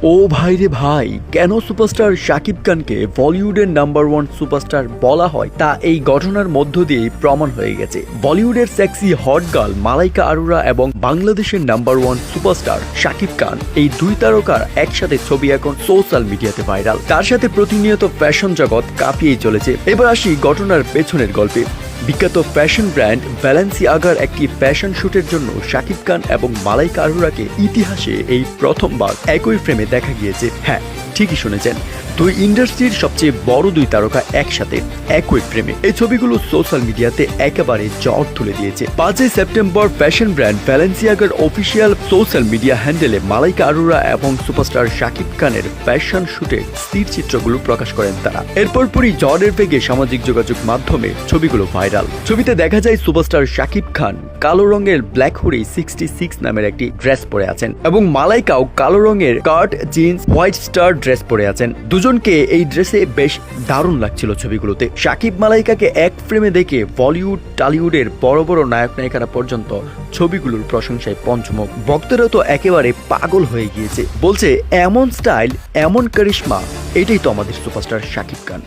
ও ভাই রে ভাই, কেন সুপারস্টার শাকিব খানকে বলিউডের নাম্বার ওয়ান সুপারস্টার বলা হয় তা এই ঘটনার মধ্য দিয়েই প্রমাণ হয়ে গেছে। বলিউডের sexy hot girl Malaika Arora এবং বাংলাদেশের number one superstar Shakib Khan, এই দুই তারকার একসাথে ছবি এখন সোশ্যাল মিডিয়াতে ভাইরাল। তার সাথে প্রতিনিয়ত ফ্যাশন জগৎ কাঁপিয়েই চলেছে। এবার আসি ঘটনার পেছনের গল্পে। বিখ্যাত ফ্যাশন ব্র্যান্ড ব্যালেন্সিয়াগার একটি ফ্যাশন শুটের জন্য শাকিব খান এবং মালাইকা আরোরাকে ইতিহাসে এই প্রথমবার একই ফ্রেমে দেখা গিয়েছে। হ্যাঁ, ঠিকই শুনেছেন, দুই ইন্ডাস্ট্রির সবচেয়ে বড় দুই তারকা একসাথে একই ফ্রেমে। এই ছবিগুলো সোশ্যাল মিডিয়াতে একেবারে ঝড় তুলে দিয়েছে। 5 সেপ্টেম্বর ফ্যাশন ব্র্যান্ড ব্যালেন্সিয়াগার অফিসিয়াল সোশ্যাল মিডিয়া হ্যান্ডেলে মালাইকা আরোরা এবং সুপারস্টার শাকিব খানের ফ্যাশন শুটের স্থির চিত্রগুলো প্রকাশ করেন তারা। এরপর পরই ঝড়ের বেগে সামাজিক যোগাযোগ মাধ্যমে ছবিগুলো ভাইরাল। ছবিতে দেখা যায় সুপারস্টার শাকিব খান কালো রঙের ব্ল্যাক হুডি 66 নামের একটি ড্রেস পরে আছেন এবং মালাইকাও কালো রঙের কাট জিন্স হোয়াইট স্টার ড্রেস পরে আছেন। দুজনকে এই ড্রেসে বেশ দারুণ লাগছিল ছবিগুলোতে। শাকিব মালাইকাকে এক ফ্রেমে দেখে বলিউড টলিউডের বড় বড় নায়ক নায়িকারা পর্যন্ত ছবিগুলোর প্রশংসায় পঞ্চমুখ। ভক্তরা তো একেবারে পাগল হয়ে গিয়েছে, বলছে এমন স্টাইল, এমন কারিশমা, এটাই তো আমাদের সুপারস্টার শাকিব খান।